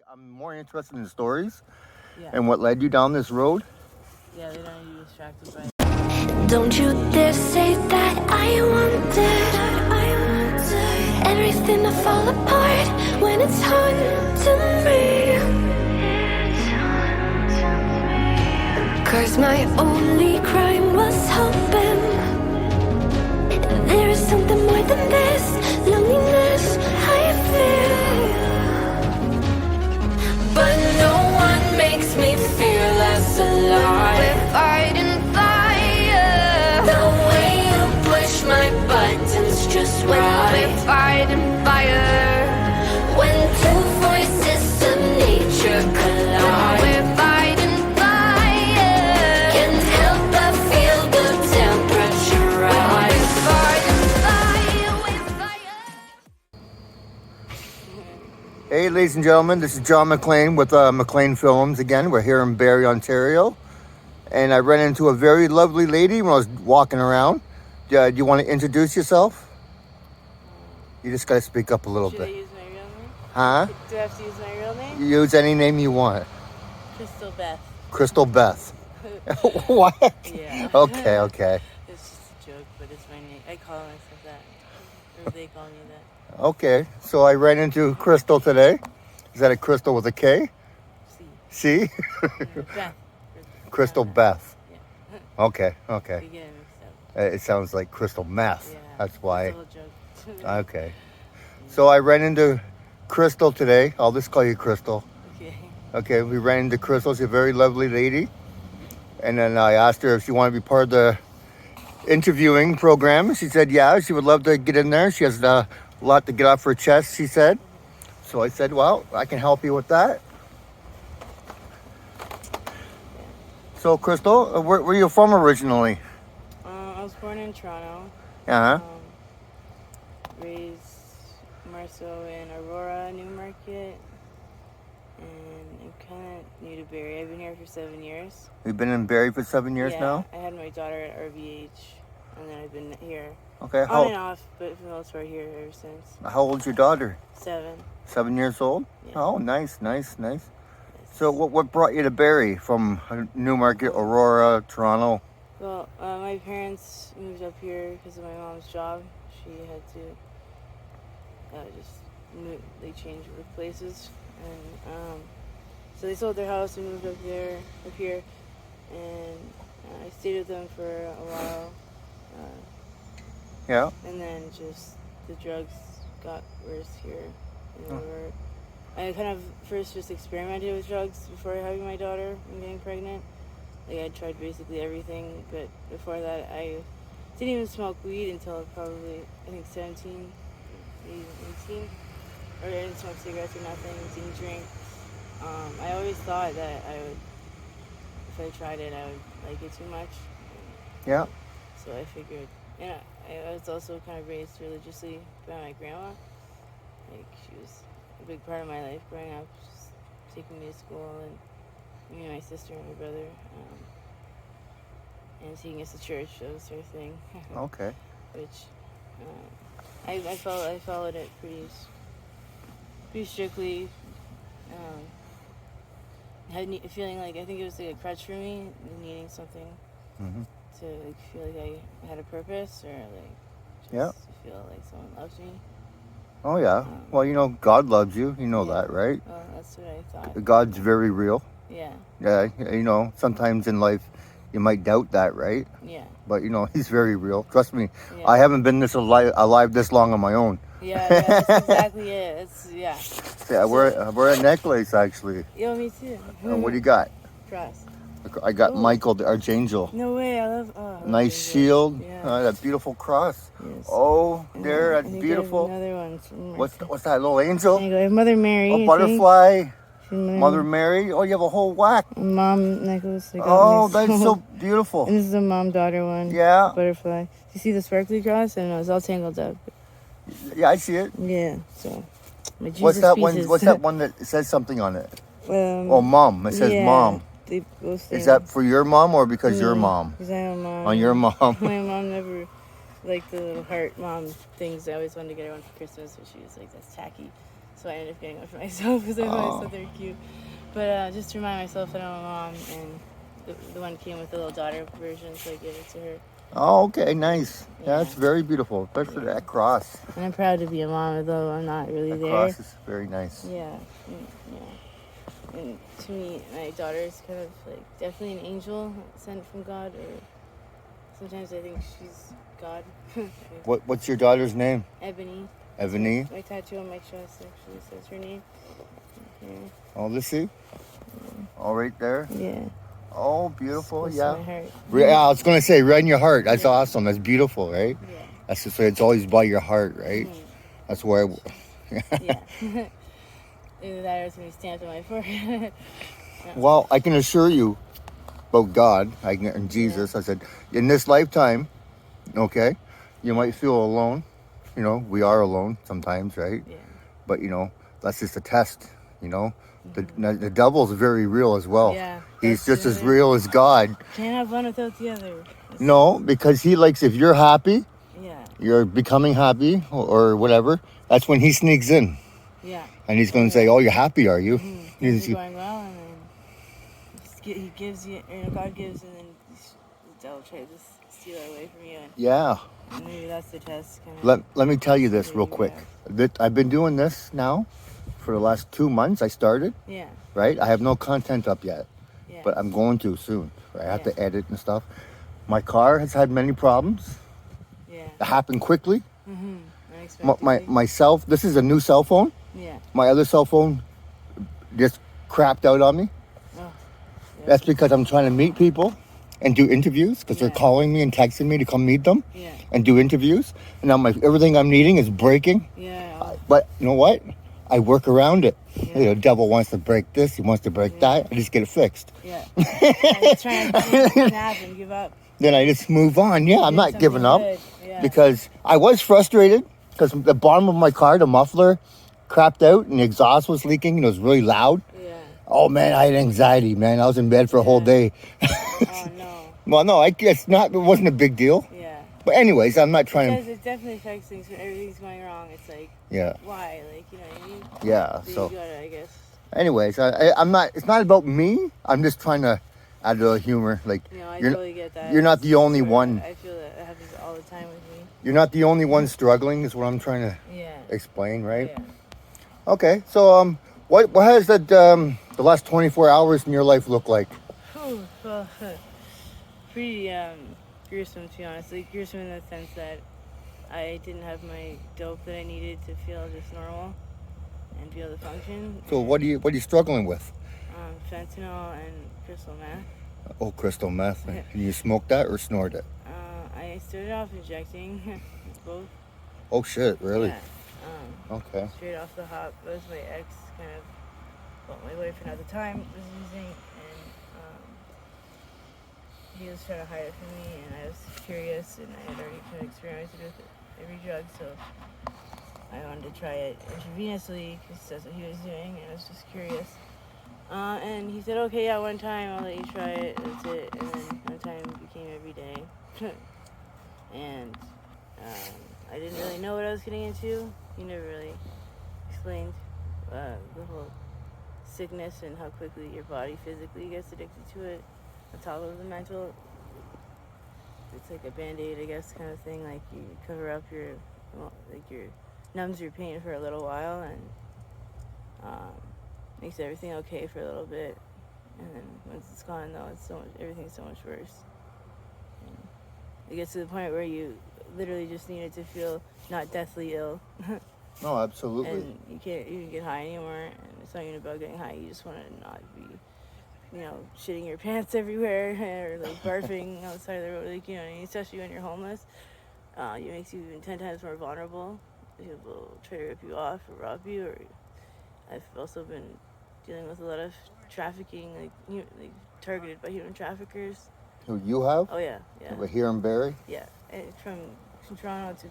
I'm more interested in the stories Yeah. and what led you down this road. Yeah, they don't get distracted by it. Don't you dare say that I wanted everything to fall apart when it's hard to me. 'Cause my only crime was hoping there is something more than this loneliness I feel. But no one makes me feel less alive. We're fighting fire. The way you push my buttons just right. We're fighting fire. When two voices of nature collide. We're fighting fire. Can't help but feel the temperature rise. We're fighting fire. We're fire. Hey, ladies and gentlemen, this is John McLean with McLean Films again. We're here in Barrie, Ontario, and I ran into a very lovely lady when I was walking around. Do you want to introduce yourself? You just got to speak up a little Should I bit. use my real name? Huh? Do I have to use my real name? Use any name you want. Crystal Beth. Crystal Beth. What? Yeah. Okay. It's just a joke, but it's my name. I call myself that. Or they call me that. Okay, so I ran into Crystal today. Is that a Crystal with a K? See. C? Beth. Crystal Beth. Yeah. Okay. We get it mixed up. It sounds like crystal meth. Yeah. That's why. It's a little joke. Okay. So I ran into Crystal today. I'll just call you Crystal. Okay. Okay, we ran into Crystal. She's a very lovely lady. And then I asked her if she wanted to be part of the interviewing program. She said, yeah, she would love to get in there. She has a lot to get off her chest, she said. So I said, well, I can help you with that. So, Crystal, where are you from originally? I was born in Toronto. Uh-huh. Raised more so in Aurora, Newmarket. And I'm kind of new to Barrie. I've been here for 7 years. You've been in Barrie for 7 years now? I had my daughter at RVH, and then I've been here. Okay. On and off, but for the most part here ever since. How old's your daughter? 7. 7 years old? Yeah. Oh, nice. So what brought you to Barrie from Newmarket, Aurora, Toronto? Well, my parents moved up here because of my mom's job. She had to just move. They changed workplaces, and so they sold their house and moved up here, and I stayed with them for a while. Yeah. And then just the drugs got worse here. I kind of first just experimented with drugs before having my daughter and getting pregnant. Like I tried basically everything, but before that I didn't even smoke weed until probably, I think 17, maybe 18. Or I didn't smoke cigarettes or nothing, didn't drink. I always thought that I would, if I tried it, I would like it too much. Yeah. So I figured, and I was also kind of raised religiously by my grandma. Like she was a big part of my life growing up, just taking me to school and me and my sister and my brother, and taking us to church, that sort of thing. Okay. Which I followed it pretty strictly. Feeling like I think it was like a crutch for me, needing something to like feel like I had a purpose or like just to feel like someone loves me. Oh, yeah. Well, God loves you. You know that, right? Well, that's what I thought. God's very real. Yeah. Yeah, sometimes in life you might doubt that, right? Yeah. But, he's very real. Trust me, Yeah. I haven't been alive this long on my own. Yeah, that's exactly it. Yeah, I wear a necklace, actually. Yo, me too. What do you got? Cross. I got Michael, the Archangel. No way, I love... Nice shield. Yeah. That beautiful cross. Yes. Oh, there, I that's think beautiful. I have another one somewhere. What's that, little angel? There you go. I have Mother Mary. Oh, butterfly. Mother Mother Mary. Oh, you have a whole whack. Mom necklace. Oh, that's so beautiful. And this is a mom-daughter one. Yeah. Butterfly. You see the sparkly cross? I don't know, it's all tangled up. Yeah, I see it. Yeah, so... My Jesus What's that pieces. one? What's that one that says something on it? Oh, Mom. It says mom. They both Is that for your mom or because your mom? Because I have a mom. On your mom. My mom never liked the little heart mom things. I always wanted to get her one for Christmas, but she was like, that's tacky. So why I ended up getting one for myself because I thought they were cute. But just to remind myself that I'm a mom, and the one came with the little daughter version, so I gave it to her. Oh, okay, nice. Yeah. That's very beautiful, especially that cross. And I'm proud to be a mom, although I'm not really That there. cross is very nice. Yeah, and to me, my daughter is kind of like definitely an angel sent from God, or sometimes I think she's God. What's your daughter's name? Ebony. Ebony? My tattoo on my chest actually says her name. Here. Oh, let's see. All right there. Yeah. Oh, beautiful. Close to Yeah. my heart. Yeah, I was gonna say right in your heart. That's awesome. That's beautiful, right? Yeah. That's just it's always by your heart, right? That's where. Yeah. Either that or it's gonna be stamped on my forehead. Well, I can assure you about God and Jesus. I said, in this lifetime, okay, you might feel alone. You know, we are alone sometimes, right? Yeah. But, you know, that's just a test, you know. The devil's very real as well. Yeah. He's just as real as God. Can't have one without the other. No, because he likes, if you're happy, Yeah. you're becoming happy or whatever, that's when he sneaks in. Yeah. And he's going to say, oh, you're happy, are you? Things are going well, and then he gives you, God gives, and then the devil tries to steal it away from you. And Yeah. maybe that's the test. Kind of. Let me tell you this real quick. I've been doing this now for the last 2 months. I started. Yeah. Right? I have no content up yet. Yeah. But I'm going to soon. I have to edit and stuff. My car has had many problems. Yeah. It happened quickly. Unexpectedly. Myself, this is a new cell phone. Yeah. My other cell phone just crapped out on me. Oh. Yeah. That's because I'm trying to meet people and do interviews because they're calling me and texting me to come meet them and do interviews. And now everything I'm needing is breaking. Yeah. But you know what? I work around it. Yeah. The devil wants to break this. He wants to break that. I just get it fixed. Yeah. Just trying to snap and give up. Then I just move on. Yeah, I'm not giving up Yeah. because I was frustrated because the bottom of my car, the muffler, crapped out and the exhaust was leaking and it was really loud. Yeah. Oh man, I had anxiety, man. I was in bed for a whole day. Oh no. Well, no, it's not. It wasn't a big deal. Yeah. But anyways, I'm not trying Because it definitely affects things when everything's going wrong. It's like, why? Like, you know what I mean? Yeah. So So, you gotta, I guess. anyways, I'm not. It's not about me. I'm just trying to add a little humor. Like, No, I totally get that. You're not the only one. I feel that happens all the time with me. You're not the only one struggling. Is what I'm trying to explain, right? Yeah. Okay. So, what has the last 24 hours in your life look like? Well, pretty gruesome, to be honest. Like, gruesome in the sense that I didn't have my dope that I needed to feel just normal and be able to function. So what are you struggling with? Fentanyl and crystal meth. Oh, crystal meth. Can you smoke that or snort it? I started off injecting both. Oh shit! Really? Yeah. Okay. Straight off the hop. That was my ex, kind of. Well, my boyfriend at the time was using, and he was trying to hide it from me, and I was curious, and I had already kind of experimented with every drug, so I wanted to try it intravenously because that's what he was doing, and I was just curious. And he said, okay, yeah, one time I'll let you try it, that's it. And then one time it became every day. And I didn't really know what I was getting into. He never really explained the whole sickness and how quickly your body physically gets addicted to it. On top of the mental, it's like a Band-Aid, I guess, kind of thing. Like, you cover up your numbs your pain for a little while, and makes everything okay for a little bit, and then once it's gone, though, everything's so much worse. And it gets to the point where you literally just need it to feel not deathly ill. No, absolutely. And you can't even get high anymore, and it's not even about getting high. You just want to not be, shitting your pants everywhere or like barfing outside the road, like, you know what I mean? Especially when you're homeless. It makes you even 10 times more vulnerable. People will try to rip you off or rob you, or I've also been dealing with a lot of trafficking, like targeted by human traffickers. Who you have? Oh yeah. Over here in Barrie? Yeah, and from Toronto to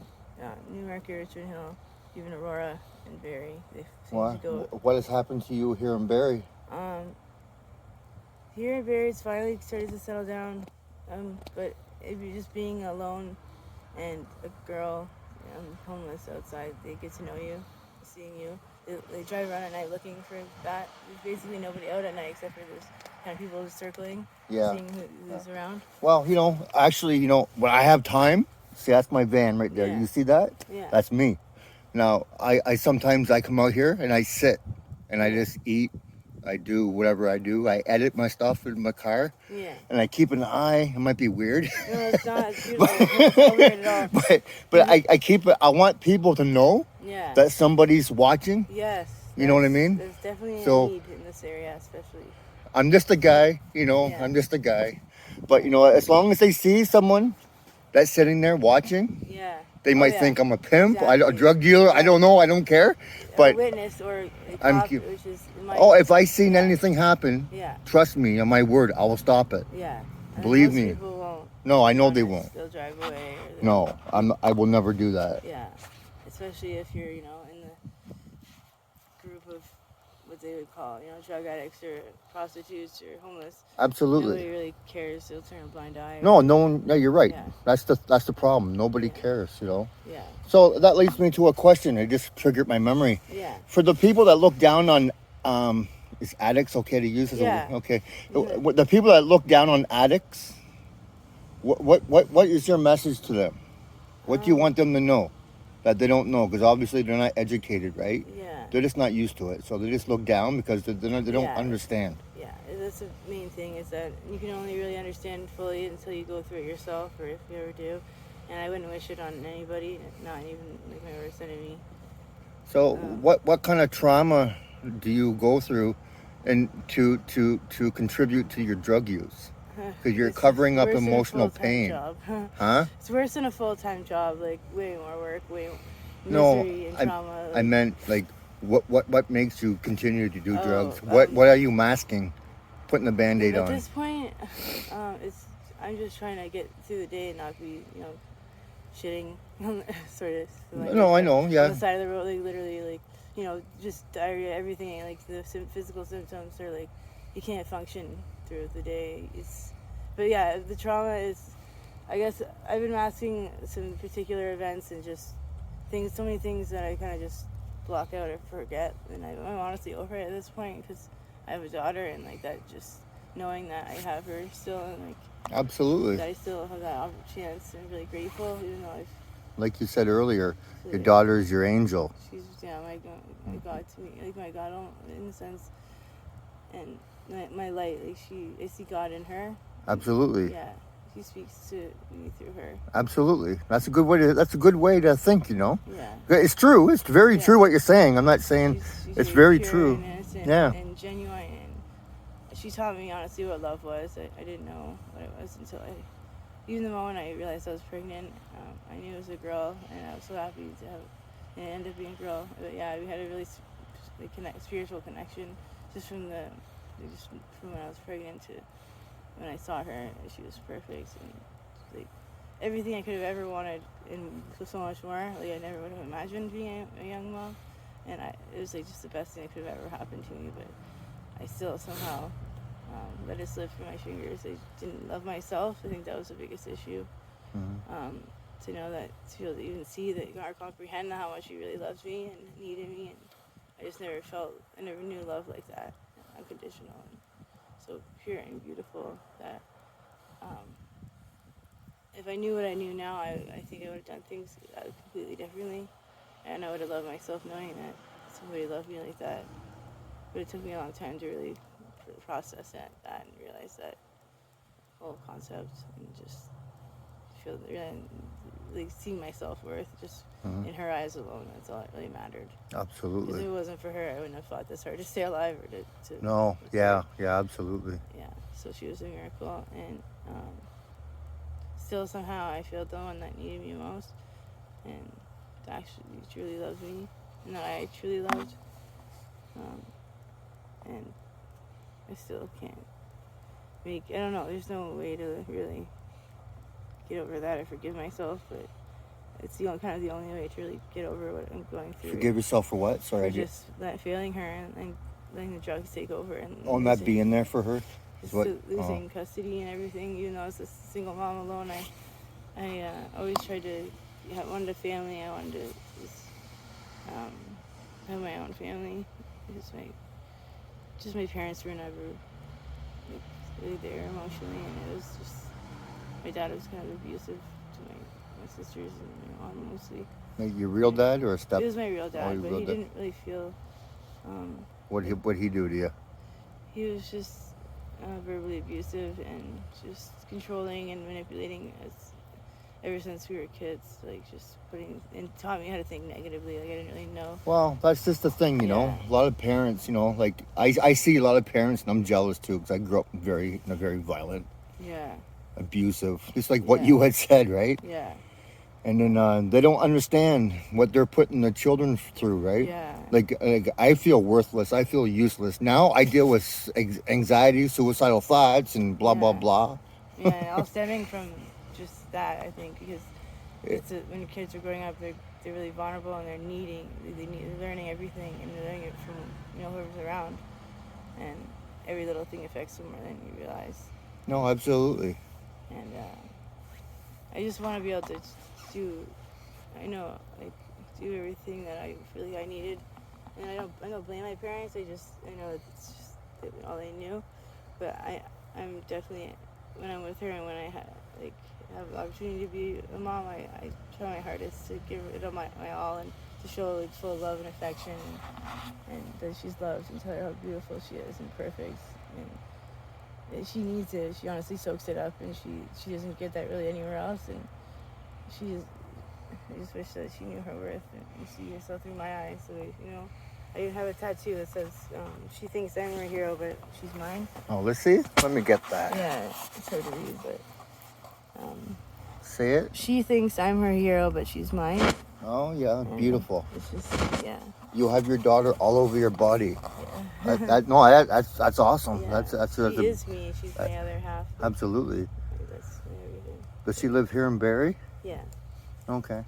Newmarket, Richmond Hill, even Aurora and Barrie. They seem to go. What has happened to you here in Barrie? Here in Barrie, it's finally started to settle down. But if you're just being alone and a girl homeless outside, they get to know you. seeing you. They drive around at night looking for that. There's basically nobody out at night except for there's kind of people just circling, seeing who's around. Well, actually, when I have time, see, that's my van right there. Yeah. You see that? Yeah. That's me. Now, I sometimes I come out here and I sit and I just eat. I do whatever I do. I edit my stuff in my car. Yeah. And I keep an eye. It might be weird. No, it's not. It's beautiful. It's not weird at all. But I keep it. I want people to know that somebody's watching. Yes. You know what I mean? There's definitely a need in this area, especially. I'm just a guy, I'm just a guy. But, as long as they see someone that's sitting there watching, they might think I'm a pimp, a drug dealer. I don't know. I don't care. But a witness or a I'm cop, which is if I seen anything happen, trust me, on my word, I will stop it. Yeah. Believe most me. People won't. No, I know they won't. They'll drive away. No, I will never do that. Yeah. Especially if you're, in the group of what they would call, drug addicts or prostitutes or homeless. Absolutely. Nobody really cares. They'll turn a blind eye. No, you're right. Yeah. That's the problem. Nobody cares, Yeah. So that leads me to a question. It just triggered my memory. Yeah. For the people that look down on, is addicts okay to use as a word? Okay. Yeah. The people that look down on addicts, what is your message to them? What do you want them to know that they don't know? Because obviously they're not educated, right? Yeah. They're just not used to it. So they just look down because they don't understand. Yeah, that's the main thing, is that you can only really understand fully until you go through it yourself, or if you ever do. And I wouldn't wish it on anybody, not even like my worst enemy. So what kind of trauma do you go through and to contribute to your drug use? Because you're covering up emotional pain. Job. Huh? It's worse than a full-time job, like way more work, way No, misery and trauma. I meant like what makes you continue to do drugs? What are you masking? Putting a Band-Aid on? At this point, I'm just trying to get through the day and not be, shitting, sort of. Like, no, I know, yeah. On the side of the road, like literally, like, just diarrhea, everything, like the physical symptoms are like, you can't function through the day. But yeah, the trauma is, I guess I've been masking some particular events and just so many things that I kind of just block out or forget, and I'm honestly over it at this point, because I have a daughter, and like that, just knowing that I have her still, and like absolutely that I still have that chance, and I'm really grateful, even though like you said earlier, your daughter is your angel. She's my God to me, like my God in a sense, and my light, like I see God in her. Absolutely. Yeah. He speaks to me through her. Absolutely. That's a good way to think, Yeah. It's true. It's very true what you're saying. I'm not saying she's it's very pure true. And innocent and genuine, and she taught me honestly what love was. I didn't know what it was until even the moment I realized I was pregnant. I knew it was a girl, and I was so happy to have it ended up being a girl. But yeah, we had a really spiritual connection just from when I was pregnant to when I saw her. She was perfect, and like everything I could have ever wanted, and so much more. Like I never would have imagined being a young mom, and it was like just the best thing that could have ever happened to me. But I still somehow let it slip through my fingers. I didn't love myself. I think that was the biggest issue. Mm-hmm. To know that, to be able to even see that, or comprehend how much he really loves me and needed me, and I just never knew love like that, unconditional and so pure and beautiful, that if I knew what I knew now, I think I would have done things completely differently, and I would have loved myself knowing that somebody loved me like that. But it took me a long time to really process that and realize that whole concept, and just feel like seeing my self-worth just in her eyes alone. That's all that really mattered. Absolutely. Because if it wasn't for her, I wouldn't have fought this hard to stay alive or to no, yeah, absolutely. Yeah, so she was a miracle, and still somehow I feel the one that needed me most, and actually truly loved me, and that I truly loved, and I still can't I don't know, there's no way to really get over that or forgive myself, but it's the only way to really get over what I'm going through. Forgive yourself for what? Sorry, just that failing her and letting the drugs take over, and not being there for her. Losing custody and everything. Even though I was a single mom alone, I always tried to wanted a family. I wanted to just, have my own family. Because my parents were never like, really there emotionally, and it was just my dad was kind of abusive to my sisters and my mom mostly. Like your real dad or a step? He was my real dad, your but real he dad. didn't really feel. What'd he do to you? He was just verbally abusive and just controlling and manipulating us ever since we were kids. Like just taught me how to think negatively. Like I didn't really know. Well, that's just the thing, you know. Yeah. A lot of parents, you know, like I see a lot of parents, and I'm jealous too, because I grew up in a very violent, Yeah. abusive, just like what Yeah. you had said, right? Yeah. And then they don't understand what they're putting the children through, right? Yeah. Like I feel worthless. I feel useless. Now I deal with anxiety, suicidal thoughts, and blah blah Yeah. blah. Yeah, all stemming from just that, I think, because when kids are growing up, they're really vulnerable and they're they're learning everything, and they're learning it from whoever's around, and every little thing affects them more than you realize. No, absolutely. And I just want to be able to do everything that I feel like I needed, and I don't blame my parents. I know it's just all they knew, but I'm definitely, when I'm with her and when I have the opportunity to be a mom, I try my hardest to give it all my all and to show like full love and affection and that she's loved and tell her how beautiful she is and perfect, and she needs it. She honestly soaks it up, and she doesn't get that really anywhere else, and I just wish that she knew her worth and see herself through my eyes. So, I even have a tattoo that says, she thinks I'm her hero, but she's mine. Oh, let's see. Let me get that. Yeah, it's hard to read, but... Say it. She thinks I'm her hero, but she's mine. Oh, yeah. Beautiful. It's just, yeah. You have your daughter all over your body. Yeah. That's awesome. Yeah. That's she is me. She's my other half. Absolutely. That's everything. Does she live here in Barrie? Yeah. Okay.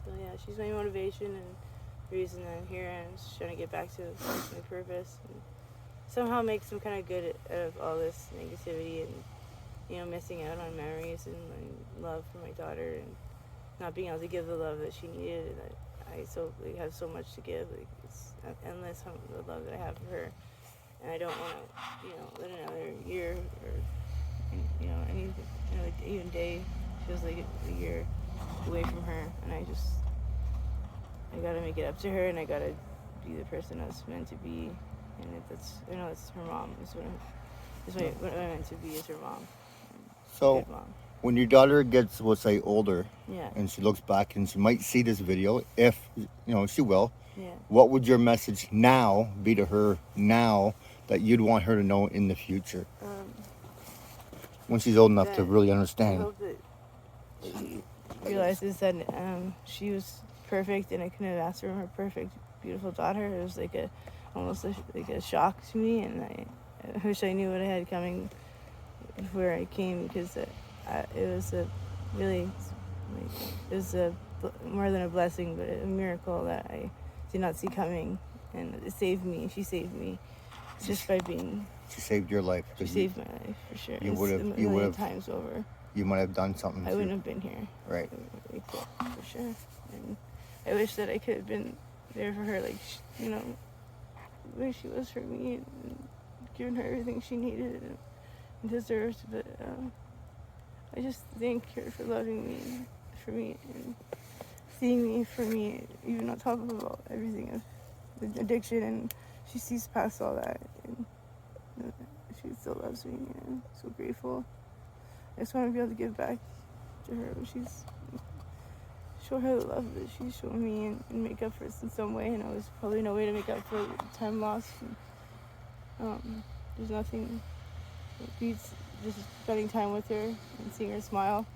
So yeah, she's my motivation and the reason that I'm here, and I'm just trying to get back to my purpose and somehow make some kind of good out of all this negativity and missing out on memories and my love for my daughter and not being able to give the love that she needed, and that I have so much to give. Like it's endless the love that I have for her, and I don't want to let another year or even day feels like a year away from her, and I gotta make it up to her, and I gotta be the person I was meant to be, and it's her mom. What I meant to be is her mom. So, Good mom. when your daughter gets, we'll say, older, Yeah. and she looks back and she might see this video, if she will. Yeah. What would your message now be to her now that you'd want her to know in the future when she's old enough to really I understand? hope that she realizes that she was perfect, and I couldn't have asked for her perfect, beautiful daughter. It was almost like a shock to me, and I wish I knew what I had coming before I came, because it was more than a blessing, but a miracle that I did not see coming, and it saved me. She saved me just by being. She saved your life. She saved my life for sure. You It's would a have. million times over. You might have done something. I wouldn't have been here. Right. For sure. And I wish that I could have been there for her, where she was for me, and given her everything she needed and deserved. But I just thank her for loving me, for me, and seeing me for me, even on top of everything of the addiction. And she sees past all that, and she still loves me, and I'm so grateful. I just want to be able to give back to her when show her the love that she's shown me, and make up for it in some way. And there's probably no way to make up for time lost. And, there's nothing that beats just spending time with her and seeing her smile.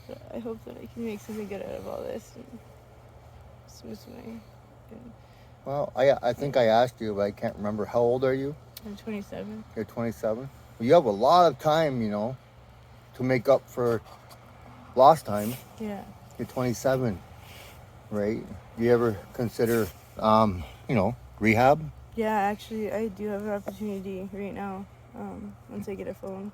But I hope that I can make something good out of all this. Well, I think I asked you, but I can't remember. How old are you? I'm 27. You're 27? Well, you have a lot of time, to make up for lost time. Yeah. You're 27, right? Do you ever consider, rehab? Yeah, actually, I do have an opportunity right now. Once I get a phone.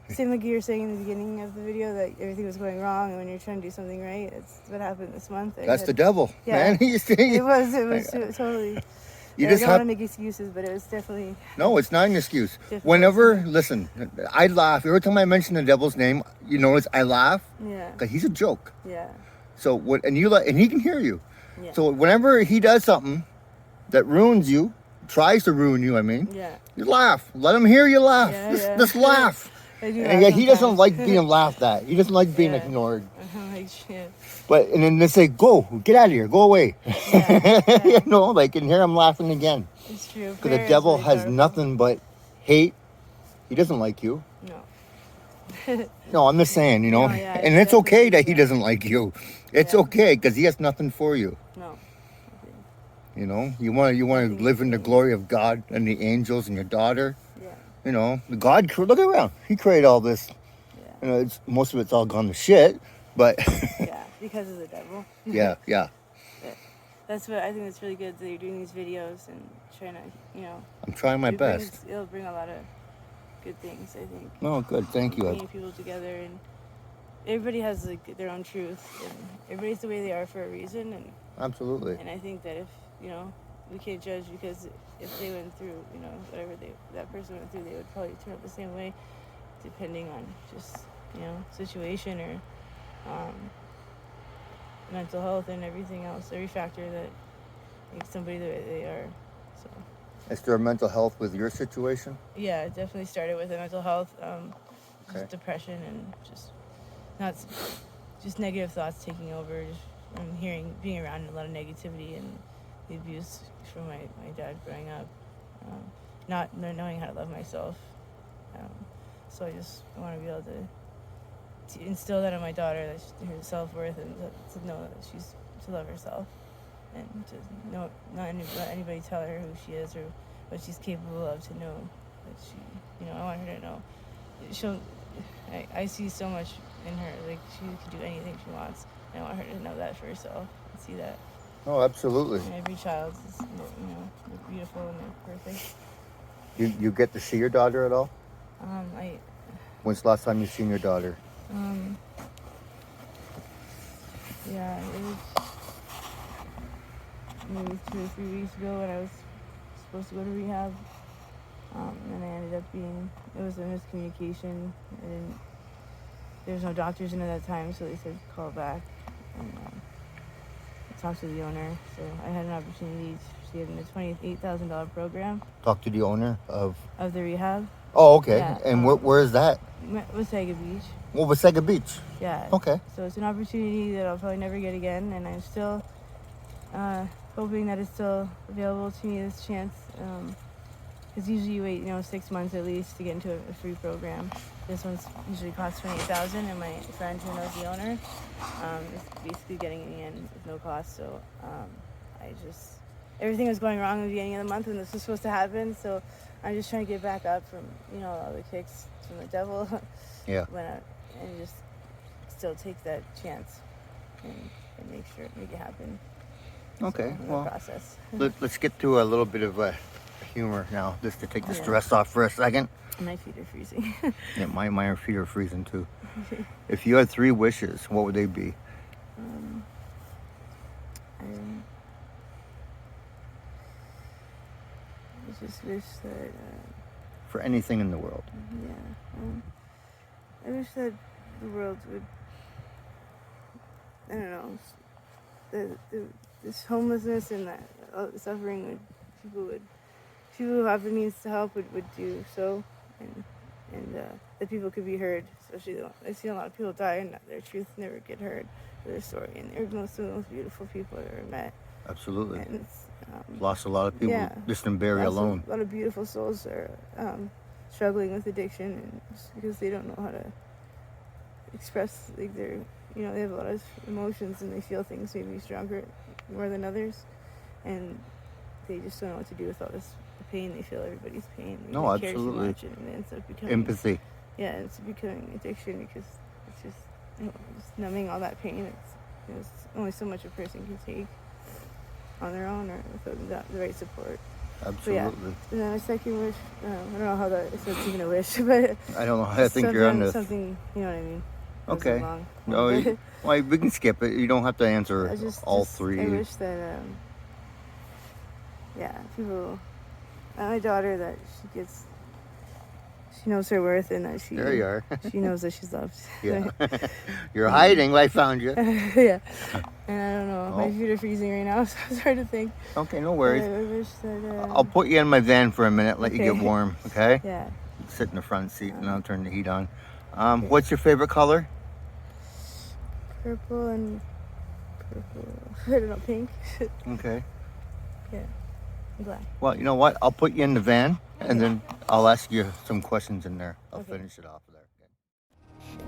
Same like you were saying in the beginning of the video that everything was going wrong, and when you're trying to do something right, it's what happened this month. That's the devil, Yeah. man. You see? It was totally. You I just don't want have to make excuses, but it was definitely. no. It's not an excuse. Difficult. Whenever listen, I laugh every time I mention the devil's name. You notice I laugh Yeah. because he's a joke. Yeah. So what? And he can hear you. Yeah. So whenever he does something that ruins you, tries to ruin you, I mean, Yeah. you laugh. Let him hear you laugh. Yeah, just laugh. I do And laugh yet he doesn't sometimes. like being laughed at. He doesn't like being Yeah. ignored. Like shit. But and then they say, "Go, get out of here, go away." Yeah. You know, like and here I'm laughing again It's true. because the Prayer is devil really has powerful. nothing but hate. He doesn't like you. No. No, I'm just saying, you know, No, yeah, and it's okay that he yeah. doesn't like you. It's Yeah. okay because he has nothing for you. No. You know, you want to live in the glory of God and the angels and your daughter. Yeah. You know, God. Look around. He created all this. Yeah. You know, most of it's all gone to shit. But Yeah. Because of the devil. yeah. But that's what I think it's really good that you're doing these videos and trying to, you know. I'm trying my best. It'll bring a lot of good things, I think. Oh, good. Thank you. Bringing people together, and everybody has like their own truth, and everybody's the way they are for a reason, and Absolutely. I think that if we can't judge because if they went through whatever that person went through, they would probably turn out the same way, depending on just situation or mental health and everything else, every factor that makes somebody the way they are. So. Is there mental health with your situation? Yeah, it definitely started with the mental health, Okay. just depression and just negative thoughts taking over. Just from being around a lot of negativity and the abuse from my dad growing up, not knowing how to love myself. So I just want to be able to instill that in my daughter, that her self-worth, and to know that she's to love herself. And to not let anybody tell her who she is or what she's capable of, to know that she, I want her to know. I see so much in her, like she can do anything she wants. And I want her to know that for herself and see that. Oh, absolutely. And every child is, they're beautiful and they're perfect. You get to see your daughter at all? When's the last time you seen your daughter? Yeah, it was maybe 2 or 3 weeks ago when I was supposed to go to rehab. And I ended up it was a miscommunication. There was no doctors in at that time, so they said call back and talk to the owner. So I had an opportunity to get in a $28,000 program. Talk to the owner of the rehab. Oh, okay. Yeah, And where is that? Wasaga Beach. Well, Wasaga Beach. Yeah. Okay. So it's an opportunity that I'll probably never get again, and I'm still hoping that it's still available to me, this chance. Because usually you wait, 6 months at least to get into a free program. This one's usually costs $28,000, and my friend who knows the owner is basically getting me in with no cost. So everything was going wrong at the beginning of the month when this was supposed to happen. So I'm just trying to get back up from all the kicks from the devil. Yeah. And just still take that chance and make it happen. Okay. So, Well, process. let's get to a little bit of humor now, just to take the stress off for a second. My feet are freezing. Yeah, my feet are freezing too. If you had 3 wishes, what would they be? I just wish that. For anything in the world. I wish that the world would. I don't know. This homelessness and that suffering people who have the means to help would do so, and that people could be heard. Especially I see a lot of people die and their truth never get heard, their story, and they're some of the most beautiful people I've ever met. Absolutely. And it's, lost a lot of people just in Barrie alone. A lot of beautiful souls are struggling with addiction, and just because they don't know how to express their they have a lot of emotions and they feel things maybe stronger more than others, and they just don't know what to do with all this pain. They feel everybody's pain. No, they care too absolutely. much, and it ends up becoming Empathy. Yeah, it's becoming addiction because it's just just numbing all that pain. It's only so much a person can take on their own or without the right support. Absolutely. And then my second wish, I don't know how that, if that's even a wish, but I don't know. I think you're on this. Something, you know what I mean? Okay. Long. No, well, we can skip it. You don't have to answer all three. I wish that, people, my daughter, that she knows her worth and that There you are. she knows that she's loved. Yeah. You're hiding. I found you. Yeah. And I don't know. My feet are freezing right now, so it's hard to think. Okay, no worries. I wish that. I'll put you in my van for a minute, let you get warm, okay? Yeah. Sit in the front seat and I'll turn the heat on. What's your favorite color? Purple and I don't know, pink. Okay. Yeah. And black. Well, you know what? I'll put you in the van and then I'll ask you some questions in there. I'll finish it off there.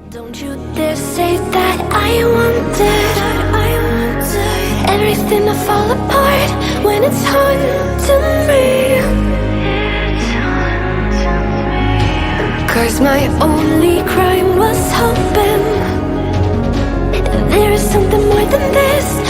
Don't you dare say that I wanted everything to fall apart when it's hard to me. 'Cause my only crime was hoping there is something more than this.